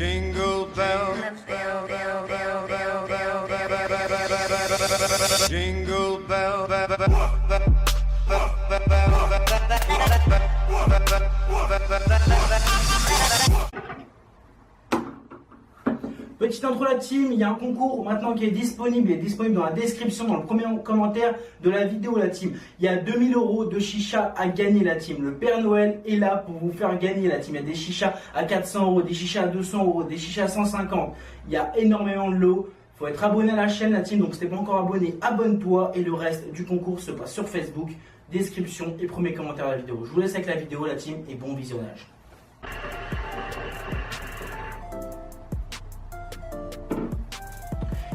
Jingle bell, jingle bell. Petite intro la team, il y a un concours maintenant qui est disponible. Il est disponible dans la description, dans le premier commentaire de la vidéo la team. Il y a 2000 € de chicha à gagner la team. Le Père Noël est là pour vous faire gagner la team. Il y a des chichas à 400 €, des chichas à 200 €, des chichas à 150. Il y a énormément de lots. Il faut être abonné à la chaîne la team, donc si t'es pas encore abonné, abonne-toi. Et le reste du concours se passe sur Facebook, description et premier commentaire de la vidéo. Je vous laisse avec la vidéo la team et bon visionnage.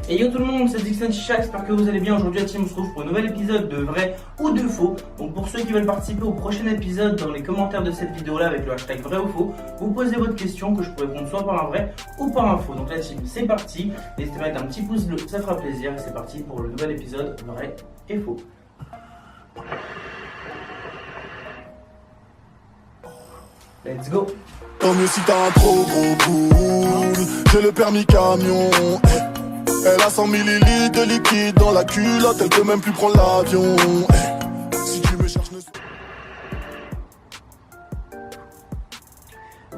Et yo tout le monde, c'est Dixon Chicha, j'espère que vous allez bien. Aujourd'hui la team, on se retrouve pour un nouvel épisode de vrai ou de faux. Donc pour ceux qui veulent participer au prochain épisode, dans les commentaires de cette vidéo là avec le hashtag vrai ou faux, vous posez votre question que je pourrais répondre soit par un vrai ou par un faux. Donc la team, c'est parti, n'hésitez pas à mettre un petit pouce bleu, ça fera plaisir. Et c'est parti pour le nouvel épisode vrai et faux. Let's go. Tant mieux si t'as un trop gros boule. J'ai le permis camion. Elle a 100 ml de liquide dans la culotte. Elle peut même plus prendre l'avion. Si tu me cherches, ne...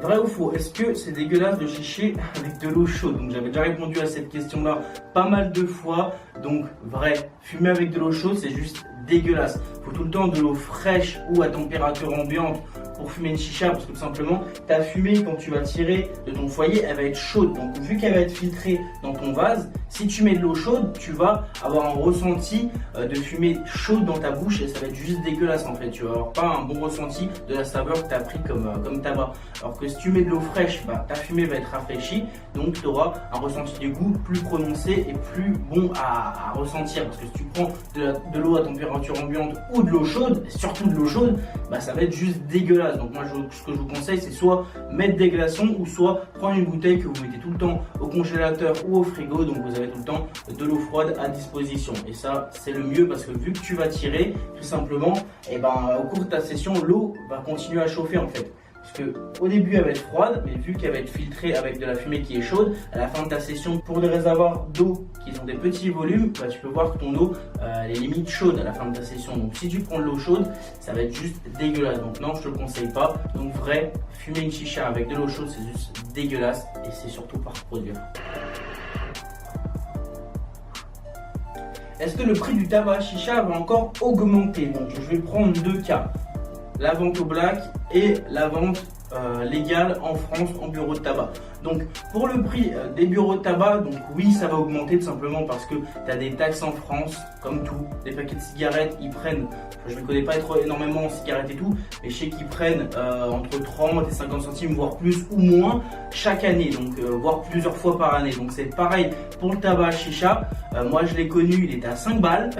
Vrai ou faux, est-ce que c'est dégueulasse de chicher avec de l'eau chaude? Donc j'avais déjà répondu à cette question-là pas mal de fois. Donc vrai, fumer avec de l'eau chaude c'est juste dégueulasse. Faut tout le temps de l'eau fraîche ou à température ambiante pour fumer une chicha, parce que tout simplement ta fumée quand tu vas tirer de ton foyer elle va être chaude, donc vu qu'elle va être filtrée dans ton vase, si tu mets de l'eau chaude tu vas avoir un ressenti de fumée chaude dans ta bouche et ça va être juste dégueulasse en fait, tu vas avoir pas un bon ressenti de la saveur que tu as pris comme tabac. Alors que si tu mets de l'eau fraîche, ta fumée va être rafraîchie, donc tu auras un ressenti du goût plus prononcé et plus bon à ressentir, parce que si tu prends de l'eau à température ambiante ou de l'eau chaude, et surtout de l'eau chaude, ça va être juste dégueulasse. Donc moi ce que je vous conseille c'est soit mettre des glaçons ou soit prendre une bouteille que vous mettez tout le temps au congélateur ou au frigo, donc vous avez tout le temps de l'eau froide à disposition. Et ça c'est le mieux parce que vu que tu vas tirer, tout simplement, au cours de ta session l'eau va continuer à chauffer en fait. Parce que au début elle va être froide, mais vu qu'elle va être filtrée avec de la fumée qui est chaude, à la fin de ta session, pour des réservoirs d'eau qui ont des petits volumes, tu peux voir que ton eau elle est limite chaude à la fin de ta session. Donc si tu prends de l'eau chaude, ça va être juste dégueulasse. Donc non, je te le conseille pas. Donc vrai, fumer une chicha avec de l'eau chaude, c'est juste dégueulasse et c'est surtout pas reproduire. Est-ce que le prix du tabac chicha va encore augmenter? Donc je vais prendre deux cas. La vente au black et la vente légale en France en bureau de tabac. Donc pour le prix des bureaux de tabac, donc oui ça va augmenter tout simplement parce que tu as des taxes en France, comme tout. Les paquets de cigarettes ils prennent, je ne connais pas énormément en cigarettes et tout, mais je sais qu'ils prennent entre 30 et 50 centimes voire plus ou moins chaque année, donc voire plusieurs fois par année. Donc c'est pareil pour le tabac chicha. Moi je l'ai connu, il était à 5 balles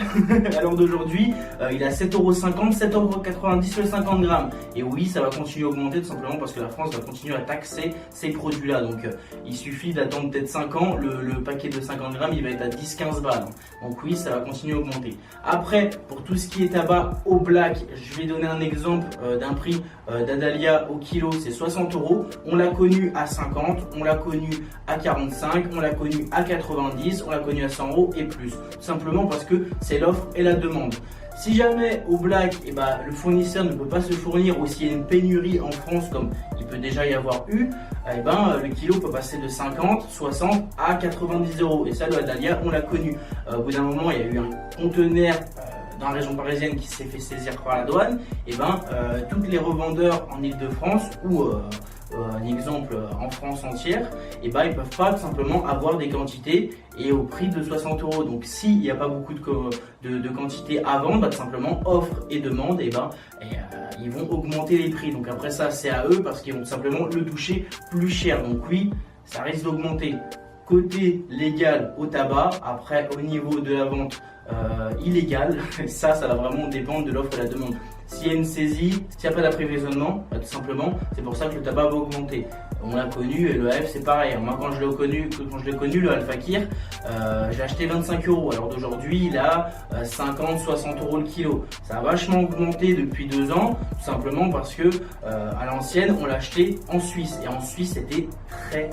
à l'heure d'aujourd'hui, il est à 7,50 €, 7,90 € le 50 grammes. Et oui ça va continuer à augmenter tout simplement parce que la France va continuer à taxer ces produits là. Donc il suffit d'attendre peut-être 5 ans, le paquet de 50 grammes il va être à 10-15 balles. Donc oui ça va continuer à augmenter. Après pour tout ce qui est tabac au black, je vais donner un exemple d'un prix d'Adalia au kilo, c'est 60 €. On l'a connu à 50, on l'a connu à 45, on l'a connu à 90, on l'a connu à 100 € et plus. Tout simplement parce que c'est l'offre et la demande. Si jamais au black, le fournisseur ne peut pas se fournir ou s'il y a une pénurie en France comme il peut déjà y avoir eu, le kilo peut passer de 50, 60 à 90 €. Et ça, le Adalia, on l'a connu. Au bout d'un moment, il y a eu un conteneur dans la région parisienne qui s'est fait saisir par la douane. Tous les revendeurs en Ile-de-France ou un exemple en France entière, ils peuvent pas tout simplement avoir des quantités et au prix de 60 €. Donc s'il n'y a pas beaucoup de quantités à vendre, tout simplement offre et demande, ils vont augmenter les prix. Donc après ça c'est à eux parce qu'ils vont tout simplement le toucher plus cher. Donc oui, ça risque d'augmenter. Côté légal au tabac, après au niveau de la vente illégale, ça va vraiment dépendre de l'offre et la demande. s'il y a une saisie, s'il n'y a pas d'approvisionnement, tout simplement, c'est pour ça que le tabac va augmenter. On l'a connu et le AF c'est pareil. Moi quand je l'ai connu, le Al-Fakir, j'ai acheté 25 €. Alors d'aujourd'hui il a 50-60 € le kilo. Ça a vachement augmenté depuis 2 ans, tout simplement parce que à l'ancienne on l'achetait en Suisse. Et en Suisse c'était très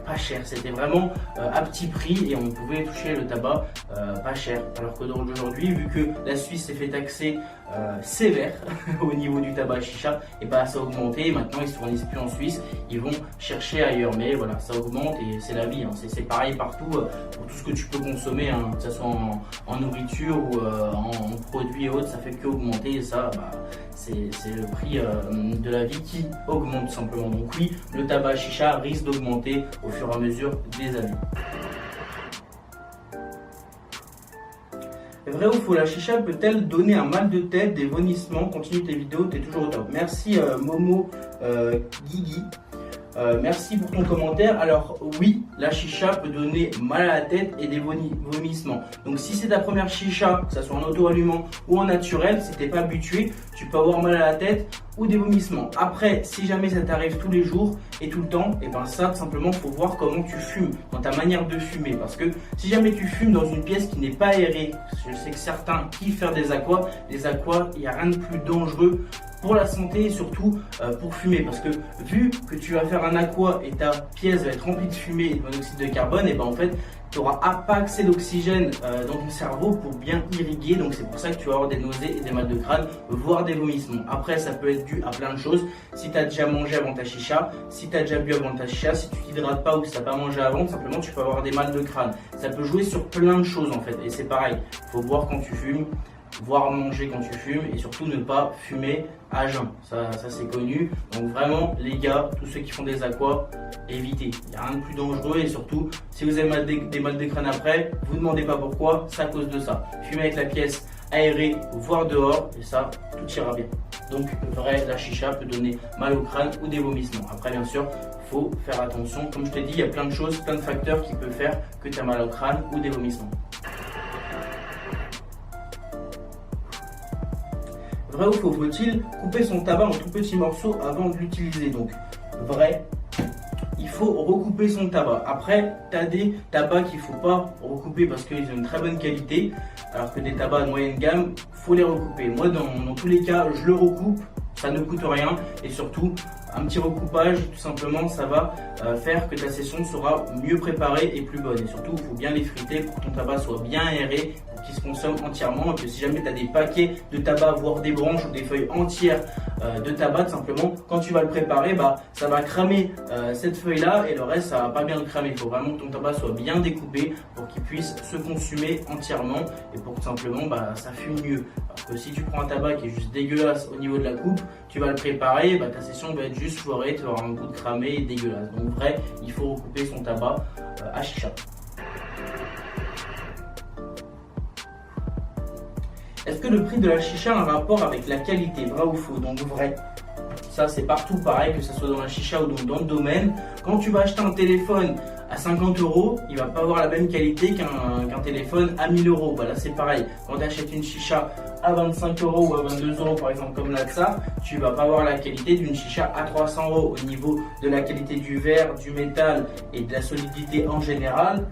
pas cher. C'était vraiment à petit prix et on pouvait toucher le tabac pas cher. Alors que d'aujourd'hui, vu que la Suisse s'est fait taxer sévère au niveau du tabac chicha, et bah ça a augmenté. Maintenant ils se fournissent plus en Suisse, ils vont chercher ailleurs. Mais voilà, ça augmente et c'est la vie. Hein. C'est pareil partout pour tout ce que tu peux consommer, hein, que ce soit en nourriture ou en produits et autres, ça fait qu'augmenter. Et ça, bah, c'est le prix de la vie qui augmente tout simplement. Donc oui, le tabac chicha risque d'augmenter au fur et à mesure des années. Vrai ou faux, la chicha peut-elle donner un mal de tête, des vomissements? Continue tes vidéos, t'es toujours au top. Merci Momo Guigui. Merci pour ton commentaire. Alors oui, la chicha peut donner mal à la tête et des vomissements. Donc si c'est ta première chicha, que ce soit en auto-allumant ou en naturel, si t'es pas habitué, tu peux avoir mal à la tête ou des vomissements. Après, si jamais ça t'arrive tous les jours et tout le temps, et ben ça, tout simplement, faut voir comment tu fumes, dans ta manière de fumer. Parce que si jamais tu fumes dans une pièce qui n'est pas aérée, je sais que certains kiffent faire des aquas, les aquas, il n'y a rien de plus dangereux pour la santé et surtout pour fumer. Parce que vu que tu vas faire un aqua et ta pièce va être remplie de fumée et de monoxyde de carbone, et ben en fait, tu n'auras pas accès d'oxygène dans ton cerveau pour bien irriguer. Donc c'est pour ça que tu vas avoir des nausées et des mal de crâne, voire des vomissements. Après, ça peut être dû à plein de choses. Si tu as déjà mangé avant ta chicha, si tu as déjà bu avant ta chicha, si tu t'hydrates pas ou si tu n'as pas mangé avant, simplement tu peux avoir des mal de crâne. Ça peut jouer sur plein de choses en fait. Et c'est pareil, il faut boire quand tu fumes, voire manger quand tu fumes et surtout ne pas fumer à jeun. Ça c'est connu. Donc vraiment les gars, tous ceux qui font des aquas, évitez. Il n'y a rien de plus dangereux et surtout si vous avez des mal de crâne après, vous ne demandez pas pourquoi, c'est à cause de ça. Fumez avec la pièce aérée, voire dehors et ça, tout ira bien. Donc vrai, la chicha peut donner mal au crâne ou des vomissements. Après bien sûr, faut faire attention. Comme je t'ai dit, il y a plein de choses, plein de facteurs qui peuvent faire que tu as mal au crâne ou des vomissements. Vrai ou faux, faut-il couper son tabac en tout petits morceaux avant de l'utiliser? Donc, vrai, il faut recouper son tabac. Après, tu as des tabacs qu'il ne faut pas recouper parce qu'ils ont une très bonne qualité, alors que des tabacs de moyenne gamme, il faut les recouper. Moi, dans tous les cas, je le recoupe, ça ne coûte rien et surtout, un petit recoupage, tout simplement, ça va faire que ta session sera mieux préparée et plus bonne. Et surtout, il faut bien les friter pour que ton tabac soit bien aéré, pour qu'il se consomme entièrement. Et que si jamais tu as des paquets de tabac, voire des branches ou des feuilles entières de tabac, tout simplement, quand tu vas le préparer, bah, ça va cramer cette feuille-là et le reste, ça va pas bien le cramer. Il faut vraiment que ton tabac soit bien découpé pour qu'il puisse se consumer entièrement et pour que tout simplement, bah, ça fume mieux. Alors que si tu prends un tabac qui est juste dégueulasse au niveau de la coupe, tu vas le préparer, bah, ta session va être juste foirée, tu vas avoir un goût de cramé et dégueulasse. Donc vrai, il faut recouper son tabac à chicha. Est-ce que le prix de la chicha a un rapport avec la qualité? Vrai ou faux? Donc vrai. Ça c'est partout pareil, que ce soit dans la chicha ou dans le domaine. Quand tu vas acheter un téléphone à 50 €, il va pas avoir la même qualité qu'un téléphone à 1000 €. Bah là c'est pareil. Quand tu achètes une chicha à 25 € ou à 22 € par exemple comme là de ça, tu vas pas avoir la qualité d'une chicha à 300 € au niveau de la qualité du verre, du métal et de la solidité en général.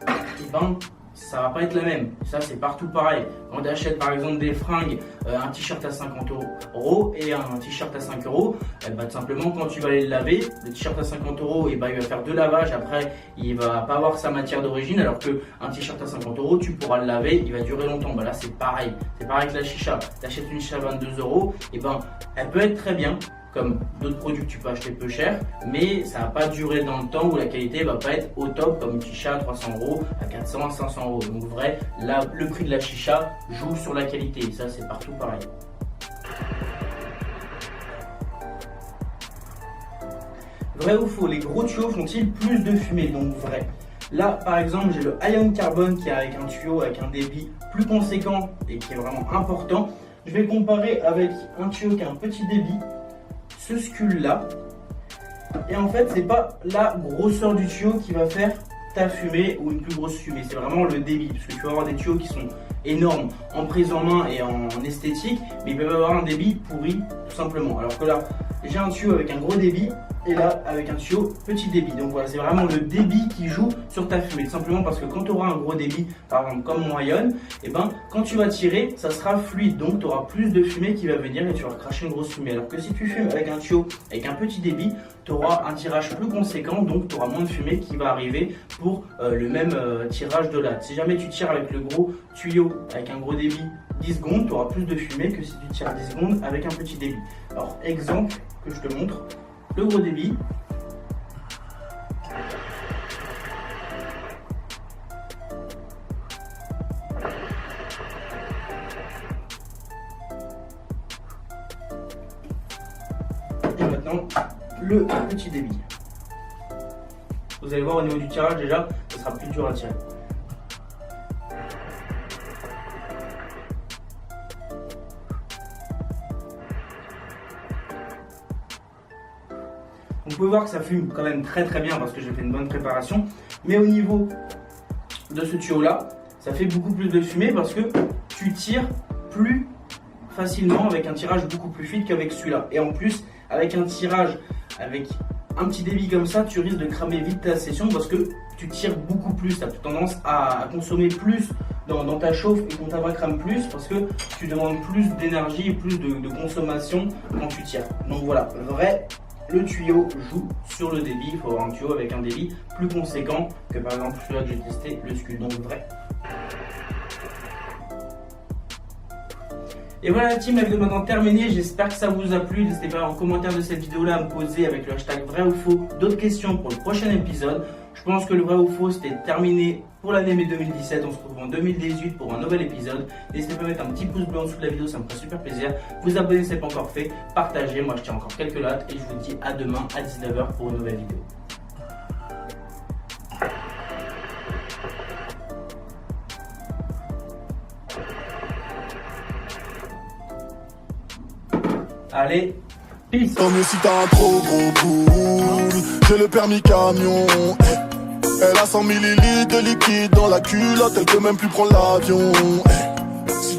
Et ben, ça va pas être la même. Ça c'est partout pareil. Quand tu achètes par exemple des fringues, un t-shirt à 50 € et un t-shirt à 5 €, bah, tout simplement quand tu vas aller le laver, le t-shirt à 50 €, et bah, il va faire 2 lavages, après il va pas avoir sa matière d'origine, alors que un t-shirt à 50 € tu pourras le laver, il va durer longtemps. Bah là c'est pareil que la chicha. Tu achètes une chicha à 22 €, et ben elle peut être très bien, comme d'autres produits que tu peux acheter peu cher, mais ça va pas durer dans le temps où la qualité va pas être au top comme une chicha à 300 €, à 400, à 500 €. Donc vrai, là, le prix de la chicha joue sur la qualité, et ça c'est partout pareil. Vrai ou faux, les gros tuyaux font-ils plus de fumée? Donc vrai. Là par exemple j'ai le Ion Carbon qui est avec un tuyau avec un débit plus conséquent et qui est vraiment important. Je vais le comparer avec un tuyau qui a un petit débit, ce Skul là, et en fait c'est pas la grosseur du tuyau qui va faire ta fumée ou une plus grosse fumée, c'est vraiment le débit, parce que tu vas avoir des tuyaux qui sont énormes en prise en main et en esthétique, mais ils peuvent avoir un débit pourri tout simplement. Alors que là, j'ai un tuyau avec un gros débit et là avec un tuyau petit débit. Donc voilà, c'est vraiment le débit qui joue sur ta fumée. Tout simplement parce que quand tu auras un gros débit, par exemple comme mon Ion, et ben quand tu vas tirer, ça sera fluide. Donc tu auras plus de fumée qui va venir et tu vas cracher une grosse fumée. Alors que si tu fumes avec un tuyau avec un petit débit, tu auras un tirage plus conséquent, donc tu auras moins de fumée qui va arriver pour le même tirage de latte. Si jamais tu tires avec le gros tuyau avec un gros débit 10 secondes, tu auras plus de fumée que si tu tires 10 secondes avec un petit débit. Alors exemple que je te montre, le gros débit. Et maintenant, le petit débit. Vous allez voir au niveau du tirage déjà, ce sera plus dur à tirer. Vous pouvez voir que ça fume quand même très bien parce que j'ai fait une bonne préparation. Mais au niveau de ce tuyau là, ça fait beaucoup plus de fumée parce que tu tires plus facilement avec un tirage beaucoup plus fluide qu'avec celui-là. Et en plus, avec un tirage avec un petit débit comme ça, tu risques de cramer vite ta session parce que tu tires beaucoup plus. Tu as tendance à consommer plus dans ta chauffe et ton tabac crame plus parce que tu demandes plus d'énergie et plus de consommation quand tu tires. Donc voilà, le tuyau joue sur le débit. Il faut avoir un tuyau avec un débit plus conséquent que par exemple celui-là que j'ai testé, le Skull. Donc vrai. Et voilà la team, la vidéo est maintenant terminée, j'espère que ça vous a plu. N'hésitez pas en commentaire de cette vidéo là à me poser avec le hashtag vrai ou faux d'autres questions pour le prochain épisode. Je pense que le vrai ou faux c'était terminé pour l'année 2017, on se retrouve en 2018 pour un nouvel épisode. N'hésitez pas à mettre un petit pouce bleu en dessous de la vidéo, ça me ferait super plaisir. Vous abonner si ce n'est pas encore fait, partagez, moi je tiens encore quelques lattes et je vous dis à demain à 19h pour une nouvelle vidéo. Allez, peace. Tant mieux si t'as un trop gros boule. J'ai le permis camion. Elle a 100 millilitres de liquide dans la culotte. Elle peut même plus prendre l'avion. Si